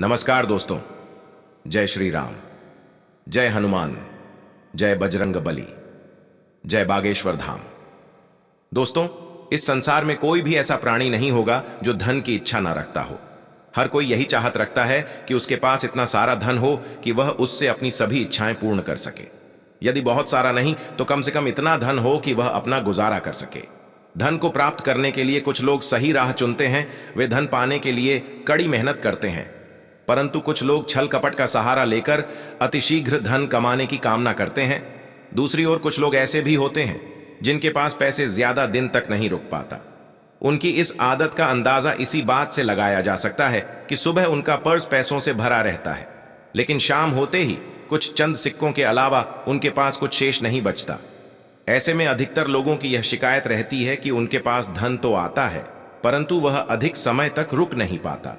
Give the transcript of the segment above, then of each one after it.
नमस्कार दोस्तों। जय श्री राम, जय हनुमान, जय बजरंग बली, जय बागेश्वर धाम। दोस्तों, इस संसार में कोई भी ऐसा प्राणी नहीं होगा जो धन की इच्छा ना रखता हो। हर कोई यही चाहत रखता है कि उसके पास इतना सारा धन हो कि वह उससे अपनी सभी इच्छाएं पूर्ण कर सके। यदि बहुत सारा नहीं तो कम से कम इतना धन हो कि वह अपना गुजारा कर सके। धन को प्राप्त करने के लिए कुछ लोग सही राह चुनते हैं, वे धन पाने के लिए कड़ी मेहनत करते हैं, परंतु कुछ लोग छल कपट का सहारा लेकर अतिशीघ्र धन कमाने की कामना करते हैं। दूसरी ओर कुछ लोग ऐसे भी होते हैं जिनके पास पैसे ज्यादा दिन तक नहीं रुक पाता। उनकी इस आदत का अंदाजा इसी बात से लगाया जा सकता है कि सुबह उनका पर्स पैसों से भरा रहता है, लेकिन शाम होते ही कुछ चंद सिक्कों के अलावा उनके पास कुछ शेष नहीं बचता। ऐसे में अधिकतर लोगों की यह शिकायत रहती है कि उनके पास धन तो आता है परंतु वह अधिक समय तक रुक नहीं पाता।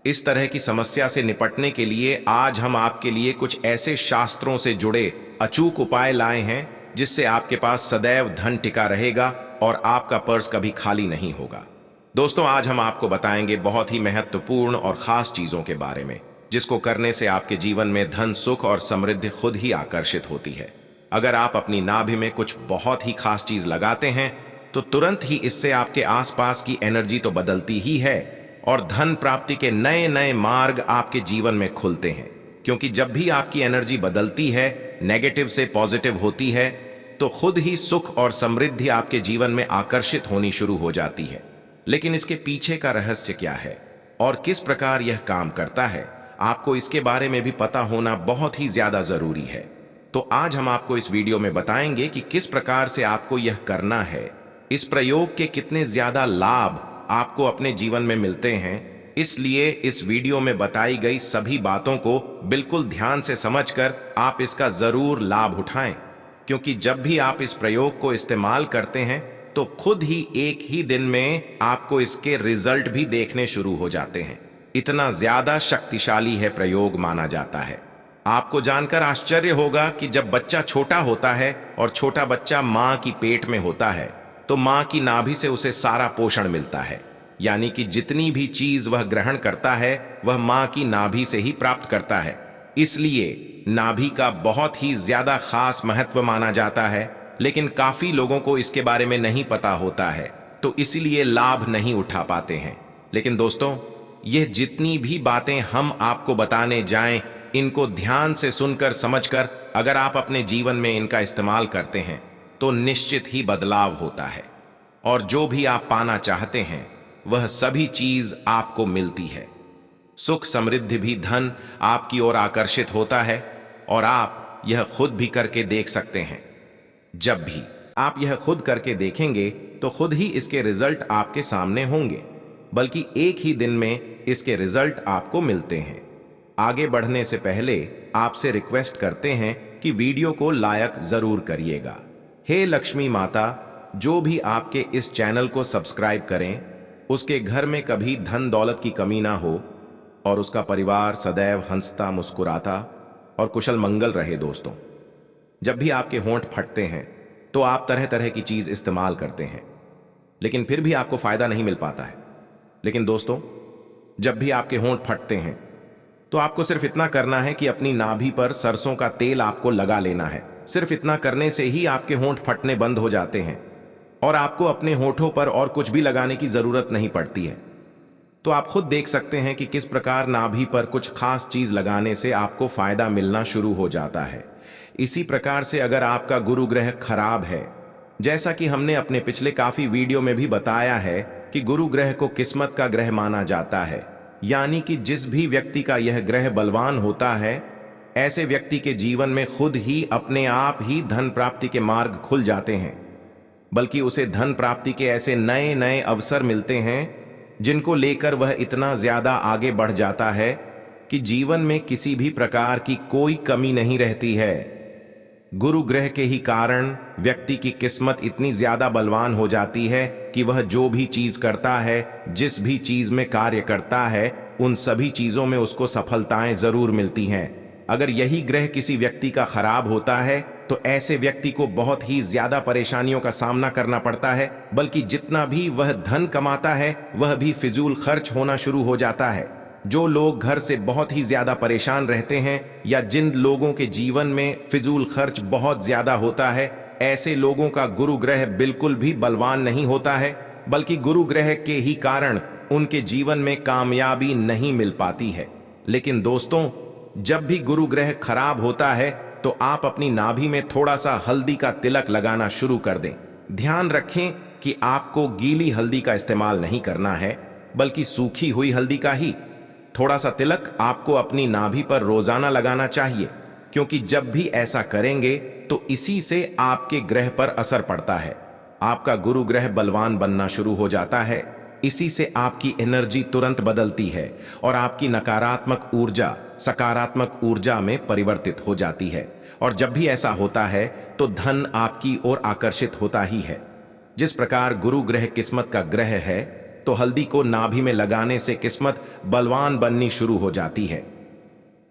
इस तरह की समस्या से निपटने के लिए आज हम आपके लिए कुछ ऐसे शास्त्रों से जुड़े अचूक उपाय लाए हैं जिससे आपके पास सदैव धन टिका रहेगा और आपका पर्स कभी खाली नहीं होगा। दोस्तों, आज हम आपको बताएंगे बहुत ही महत्वपूर्ण और खास चीजों के बारे में, जिसको करने से आपके जीवन में धन, सुख और समृद्धि खुद ही आकर्षित होती है। अगर आप अपनी नाभि में कुछ बहुत ही खास चीज लगाते हैं तो तुरंत ही इससे आपके आसपास की एनर्जी तो बदलती ही है और धन प्राप्ति के नए नए मार्ग आपके जीवन में खुलते हैं। क्योंकि जब भी आपकी एनर्जी बदलती है, नेगेटिव से पॉजिटिव होती है, तो खुद ही सुख और समृद्धि आपके जीवन में आकर्षित होनी शुरू हो जाती है। लेकिन इसके पीछे का रहस्य क्या है और किस प्रकार यह काम करता है, आपको इसके बारे में भी पता होना बहुत ही ज्यादा जरूरी है। तो आज हम आपको इस वीडियो में बताएंगे कि किस प्रकार से आपको यह करना है, इस प्रयोग के कितने ज्यादा लाभ आपको अपने जीवन में मिलते हैं। इसलिए इस वीडियो में बताई गई सभी बातों को बिल्कुल ध्यान से समझकर आप इसका जरूर लाभ उठाएं, क्योंकि जब भी आप इस प्रयोग को इस्तेमाल करते हैं तो खुद ही एक ही दिन में आपको इसके रिजल्ट भी देखने शुरू हो जाते हैं। इतना ज्यादा शक्तिशाली है प्रयोग माना जाता है। आपको जानकर आश्चर्य होगा कि जब बच्चा छोटा होता है और छोटा बच्चा मां की पेट में होता है तो मां की नाभि से उसे सारा पोषण मिलता है, यानी कि जितनी भी चीज वह ग्रहण करता है वह मां की नाभि से ही प्राप्त करता है। इसलिए नाभि का बहुत ही ज्यादा खास महत्व माना जाता है, लेकिन काफी लोगों को इसके बारे में नहीं पता होता है, तो इसलिए लाभ नहीं उठा पाते हैं। लेकिन दोस्तों, यह जितनी भी बातें हम आपको बताने जाएं, इनको ध्यान से सुनकर समझकर अगर आप अपने जीवन में इनका इस्तेमाल करते हैं तो निश्चित ही बदलाव होता है और जो भी आप पाना चाहते हैं वह सभी चीज आपको मिलती है। सुख, समृद्धि भी धन आपकी ओर आकर्षित होता है और आप यह खुद भी करके देख सकते हैं। जब भी आप यह खुद करके देखेंगे तो खुद ही इसके रिजल्ट आपके सामने होंगे, बल्कि एक ही दिन में इसके रिजल्ट आपको मिलते हैं। आगे बढ़ने से पहले आपसे रिक्वेस्ट करते हैं कि वीडियो को लाइक जरूर करिएगा। हे लक्ष्मी माता, जो भी आपके इस चैनल को सब्सक्राइब करें उसके घर में कभी धन दौलत की कमी ना हो और उसका परिवार सदैव हंसता मुस्कुराता और कुशल मंगल रहे। दोस्तों, जब भी आपके होंठ फटते हैं तो आप तरह तरह की चीज इस्तेमाल करते हैं, लेकिन फिर भी आपको फायदा नहीं मिल पाता है। लेकिन दोस्तों, जब भी आपके होंठ फटते हैं तो आपको सिर्फ इतना करना है कि अपनी नाभि पर सरसों का तेल आपको लगा लेना है। सिर्फ इतना करने से ही आपके होंठ फटने बंद हो जाते हैं और आपको अपने होठों पर और कुछ भी लगाने की जरूरत नहीं पड़ती है। तो आप खुद देख सकते हैं कि किस प्रकार नाभि पर कुछ खास चीज लगाने से आपको फायदा मिलना शुरू हो जाता है। इसी प्रकार से अगर आपका गुरु ग्रह खराब है, जैसा कि हमने अपने पिछले काफी वीडियो में भी बताया है कि गुरु ग्रह को किस्मत का ग्रह माना जाता है, यानी कि जिस भी व्यक्ति का यह ग्रह बलवान होता है, ऐसे व्यक्ति के जीवन में खुद ही अपने आप ही धन प्राप्ति के मार्ग खुल जाते हैं, बल्कि उसे धन प्राप्ति के ऐसे नए नए अवसर मिलते हैं जिनको लेकर वह इतना ज्यादा आगे बढ़ जाता है कि जीवन में किसी भी प्रकार की कोई कमी नहीं रहती है। गुरु ग्रह के ही कारण व्यक्ति की किस्मत इतनी ज्यादा बलवान हो जाती है कि वह जो भी चीज करता है, जिस भी चीज में कार्य करता है, उन सभी चीजों में उसको सफलताएं जरूर मिलती हैं। अगर यही ग्रह किसी व्यक्ति का खराब होता है तो ऐसे व्यक्ति को बहुत ही ज्यादा परेशानियों का सामना करना पड़ता है, बल्कि जितना भी वह धन कमाता है वह भी फिजूल खर्च होना शुरू हो जाता है। जो लोग घर से बहुत ही ज्यादा परेशान रहते हैं या जिन लोगों के जीवन में फिजूल खर्च बहुत ज्यादा होता है, ऐसे लोगों का गुरु ग्रह बिल्कुल भी बलवान नहीं होता है, बल्कि गुरु ग्रह के ही कारण उनके जीवन में कामयाबी नहीं मिल पाती है। लेकिन दोस्तों, जब भी गुरु ग्रह खराब होता है तो आप अपनी नाभि में थोड़ा सा हल्दी का तिलक लगाना शुरू कर दें। ध्यान रखें कि आपको गीली हल्दी का इस्तेमाल नहीं करना है, बल्कि सूखी हुई हल्दी का ही। थोड़ा सा तिलक आपको अपनी नाभि पर रोजाना लगाना चाहिए, क्योंकि जब भी ऐसा करेंगे तो इसी से आपके ग्रह पर असर पड़ता है। आपका गुरु ग्रह बलवान बनना शुरू हो जाता है। इसी से आपकी एनर्जी तुरंत बदलती है और आपकी नकारात्मक ऊर्जा सकारात्मक ऊर्जा में परिवर्तित हो जाती है। और जब भी ऐसा होता है तो धन आपकी ओर आकर्षित होता ही है। जिस प्रकार गुरु ग्रह किस्मत का ग्रह है, तो हल्दी को नाभि में लगाने से किस्मत बलवान बननी शुरू हो जाती है।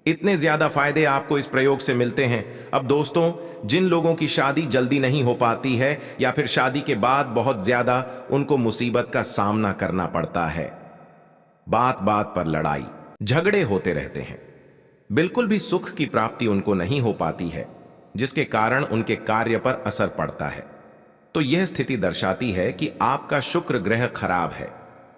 इतने ज्यादा फायदे आपको इस प्रयोग से मिलते हैं। अब दोस्तों, जिन लोगों की शादी जल्दी नहीं हो पाती है या फिर शादी के बाद बहुत ज्यादा उनको मुसीबत का सामना करना पड़ता है, बात बात पर लड़ाई झगड़े होते रहते हैं, बिल्कुल भी सुख की प्राप्ति उनको नहीं हो पाती है, जिसके कारण उनके कार्य पर असर पड़ता है, तो यह स्थिति दर्शाती है कि आपका शुक्र ग्रह खराब है।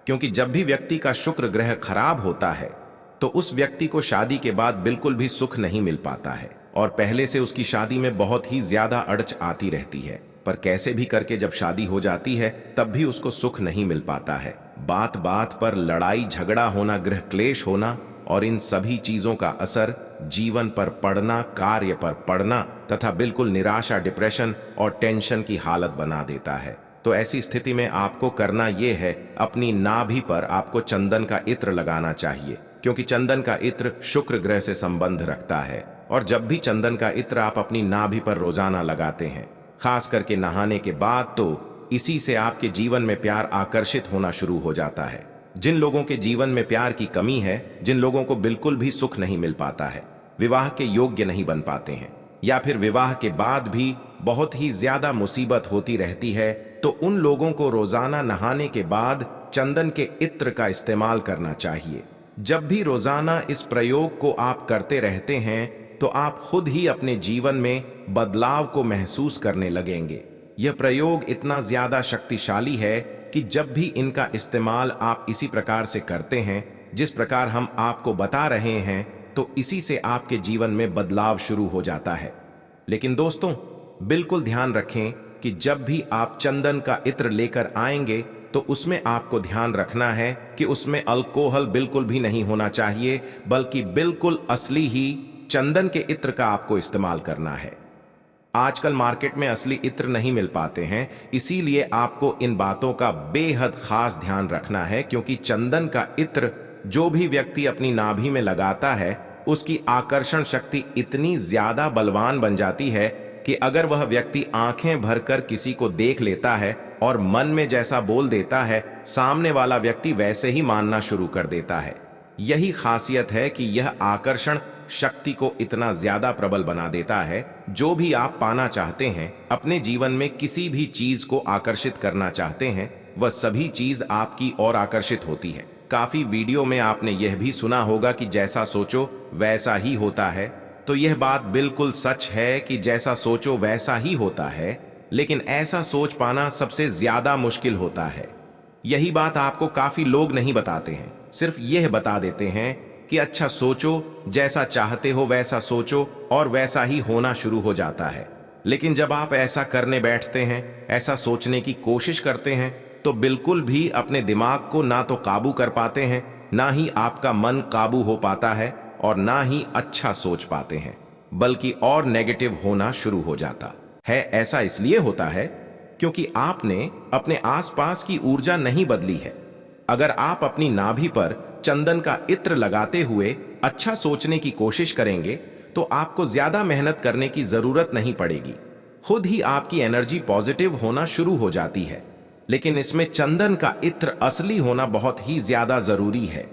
क्योंकि जब भी व्यक्ति का शुक्र ग्रह खराब होता है तो उस व्यक्ति को शादी के बाद बिल्कुल भी सुख नहीं मिल पाता है और पहले से उसकी शादी में बहुत ही ज्यादा अड़च आती रहती है। पर कैसे भी करके जब शादी हो जाती है तब भी उसको सुख नहीं मिल पाता है। बात बात पर लड़ाई झगड़ा होना, गृह क्लेश होना और इन सभी चीजों का असर जीवन पर पड़ना, कार्य पर पड़ना तथा बिल्कुल निराशा, डिप्रेशन और टेंशन की हालत बना देता है। तो ऐसी स्थिति में आपको करना यह है, अपनी नाभि पर आपको चंदन का इत्र लगाना चाहिए, क्योंकि चंदन का इत्र शुक्र ग्रह से संबंध रखता है। और जब भी चंदन का इत्र आप अपनी नाभि पर रोजाना लगाते हैं, खास करके नहाने के बाद, तो इसी से आपके जीवन में प्यार आकर्षित होना शुरू हो जाता है। जिन लोगों के जीवन में प्यार की कमी है, जिन लोगों को बिल्कुल भी सुख नहीं मिल पाता है, विवाह के योग्य नहीं बन पाते हैं या फिर विवाह के बाद भी बहुत ही ज्यादा मुसीबत होती रहती है, तो उन लोगों को रोजाना नहाने के बाद चंदन के इत्र का इस्तेमाल करना चाहिए। जब भी रोजाना इस प्रयोग को आप करते रहते हैं तो आप खुद ही अपने जीवन में बदलाव को महसूस करने लगेंगे। यह प्रयोग इतना ज्यादा शक्तिशाली है कि जब भी इनका इस्तेमाल आप इसी प्रकार से करते हैं जिस प्रकार हम आपको बता रहे हैं, तो इसी से आपके जीवन में बदलाव शुरू हो जाता है। लेकिन दोस्तों, बिल्कुल ध्यान रखें कि जब भी आप चंदन का इत्र लेकर आएंगे तो उसमें आपको ध्यान रखना है कि उसमें अल्कोहल बिल्कुल भी नहीं होना चाहिए, बल्कि बिल्कुल असली ही चंदन के इत्र का आपको इस्तेमाल करना है। आजकल मार्केट में असली इत्र नहीं मिल पाते हैं, इसीलिए आपको इन बातों का बेहद खास ध्यान रखना है, क्योंकि चंदन का इत्र जो भी व्यक्ति अपनी नाभि में लगाता है, उसकी आकर्षण शक्ति इतनी ज्यादा बलवान बन जाती है कि अगर वह व्यक्ति आंखें भरकर किसी को देख लेता है और मन में जैसा बोल देता है, सामने वाला व्यक्ति वैसे ही मानना शुरू कर देता है। यही खासियत है कि यह आकर्षण शक्ति को इतना ज्यादा प्रबल बना देता है। जो भी आप पाना चाहते हैं, अपने जीवन में किसी भी चीज को आकर्षित करना चाहते हैं, वह सभी चीज आपकी ओर आकर्षित होती है। काफी वीडियो में आपने यह भी सुना होगा कि जैसा सोचो वैसा ही होता है। तो यह बात बिल्कुल सच है कि जैसा सोचो वैसा ही होता है, लेकिन ऐसा सोच पाना सबसे ज्यादा मुश्किल होता है। यही बात आपको काफी लोग नहीं बताते हैं, सिर्फ यह बता देते हैं कि अच्छा सोचो, जैसा चाहते हो वैसा सोचो और वैसा ही होना शुरू हो जाता है। लेकिन जब आप ऐसा करने बैठते हैं, ऐसा सोचने की कोशिश करते हैं, तो बिल्कुल भी अपने दिमाग को ना तो काबू कर पाते हैं, ना ही आपका मन काबू हो पाता है और ना ही अच्छा सोच पाते हैं, बल्कि और नेगेटिव होना शुरू हो जाता है। ऐसा इसलिए होता है क्योंकि आपने अपने आसपास की ऊर्जा नहीं बदली है। अगर आप अपनी नाभि पर चंदन का इत्र लगाते हुए अच्छा सोचने की कोशिश करेंगे तो आपको ज्यादा मेहनत करने की जरूरत नहीं पड़ेगी, खुद ही आपकी एनर्जी पॉजिटिव होना शुरू हो जाती है। लेकिन इसमें चंदन का इत्र असली होना बहुत ही ज्यादा जरूरी है।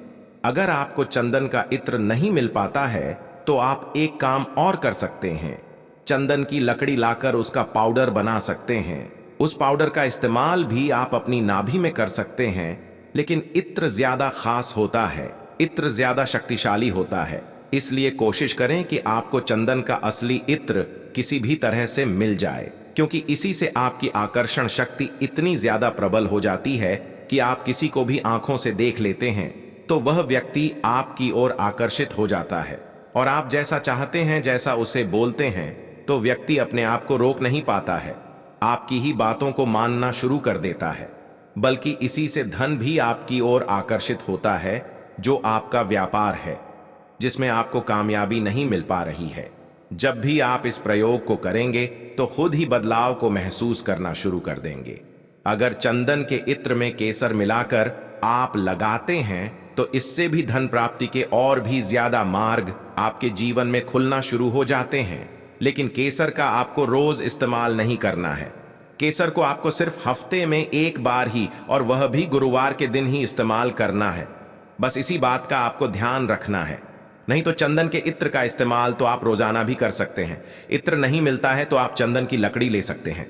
अगर आपको चंदन का इत्र नहीं मिल पाता है तो आप एक काम और कर सकते हैं, चंदन की लकड़ी लाकर उसका पाउडर बना सकते हैं। उस पाउडर का इस्तेमाल भी आप अपनी नाभि में कर सकते हैं, लेकिन इत्र ज्यादा खास होता है। इत्र ज्यादा शक्तिशाली होता है, इसलिए कोशिश करें कि आपको चंदन का असली इत्र किसी भी तरह से मिल जाए, क्योंकि इसी से आपकी आकर्षण शक्ति इतनी ज्यादा प्रबल हो जाती है कि आप किसी को भी आंखों से देख लेते हैं तो वह व्यक्ति आपकी ओर आकर्षित हो जाता है, और आप जैसा चाहते हैं जैसा उसे बोलते हैं तो व्यक्ति अपने आप को रोक नहीं पाता है, आपकी ही बातों को मानना शुरू कर देता है। बल्कि इसी से धन भी आपकी ओर आकर्षित होता है, जो आपका व्यापार है, जिसमें आपको कामयाबी नहीं मिल पा रही है। जब भी आप इस प्रयोग को करेंगे तो खुद ही बदलाव को महसूस करना शुरू कर देंगे। अगर चंदन के इत्र में केसर मिलाकर आप लगाते हैं तो इससे भी धन प्राप्ति के और भी ज्यादा मार्ग आपके जीवन में खुलना शुरू हो जाते हैं। लेकिन केसर का आपको रोज इस्तेमाल नहीं करना है। केसर को आपको सिर्फ हफ्ते में एक बार ही, और वह भी गुरुवार के दिन ही इस्तेमाल करना है। बस इसी बात का आपको ध्यान रखना है। नहीं तो चंदन के इत्र का इस्तेमाल तो आप रोजाना भी कर सकते हैं। इत्र नहीं मिलता है तो आप चंदन की लकड़ी ले सकते हैं,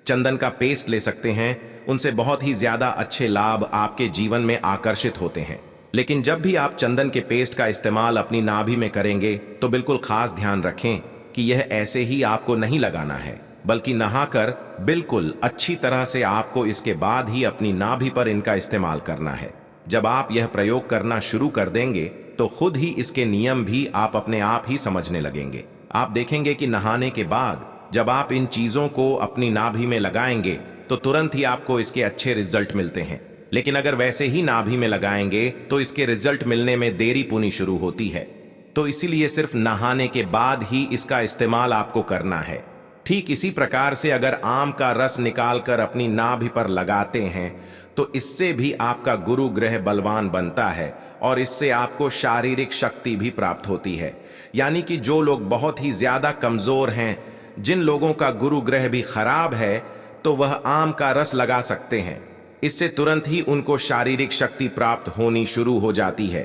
चंदन का पेस्ट ले सकते हैं। उनसे बहुत ही ज्यादा अच्छे लाभ आपके जीवन में आकर्षित होते हैं। लेकिन जब भी आप चंदन के पेस्ट का इस्तेमाल अपनी नाभि में करेंगे तो बिल्कुल खास ध्यान रखें कि यह ऐसे ही आपको नहीं लगाना है, बल्कि नहाकर बिल्कुल अच्छी तरह से आपको इसके बाद ही अपनी नाभि पर इनका इस्तेमाल करना है। जब आप यह प्रयोग करना शुरू कर देंगे तो खुद ही इसके नियम भी आप अपने आप ही समझने लगेंगे। आप देखेंगे कि नहाने के बाद जब आप इन चीजों को अपनी नाभि में लगाएंगे तो तुरंत ही आपको इसके अच्छे रिजल्ट मिलते हैं। लेकिन अगर वैसे ही नाभि में लगाएंगे तो इसके रिजल्ट मिलने में देरी पुनी शुरू होती है। तो इसीलिए सिर्फ नहाने के बाद ही इसका इस्तेमाल आपको करना है। ठीक इसी प्रकार से अगर आम का रस निकालकर अपनी नाभि पर लगाते हैं तो इससे भी आपका गुरु ग्रह बलवान बनता है, और इससे आपको शारीरिक शक्ति भी प्राप्त होती है। यानी कि जो लोग बहुत ही ज्यादा कमजोर हैं, जिन लोगों का गुरु ग्रह भी खराब है, तो वह आम का रस लगा सकते हैं। इससे तुरंत ही उनको शारीरिक शक्ति प्राप्त होनी शुरू हो जाती है।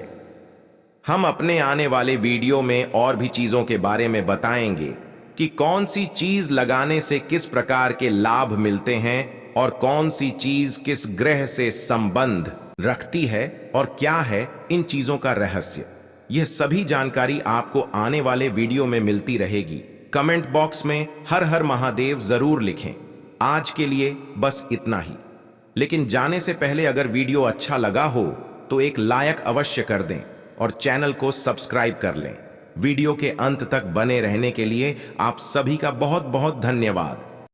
हम अपने आने वाले वीडियो में और भी चीजों के बारे में बताएंगे कि कौन सी चीज लगाने से किस प्रकार के लाभ मिलते हैं, और कौन सी चीज किस ग्रह से संबंध रखती है, और क्या है इन चीजों का रहस्य। यह सभी जानकारी आपको आने वाले वीडियो में मिलती रहेगी। कमेंट बॉक्स में हर हर महादेव जरूर लिखें। आज के लिए बस इतना ही। लेकिन जाने से पहले अगर वीडियो अच्छा लगा हो तो एक लाइक अवश्य कर दें और चैनल को सब्सक्राइब कर लें। वीडियो के अंत तक बने रहने के लिए आप सभी का बहुत बहुत धन्यवाद।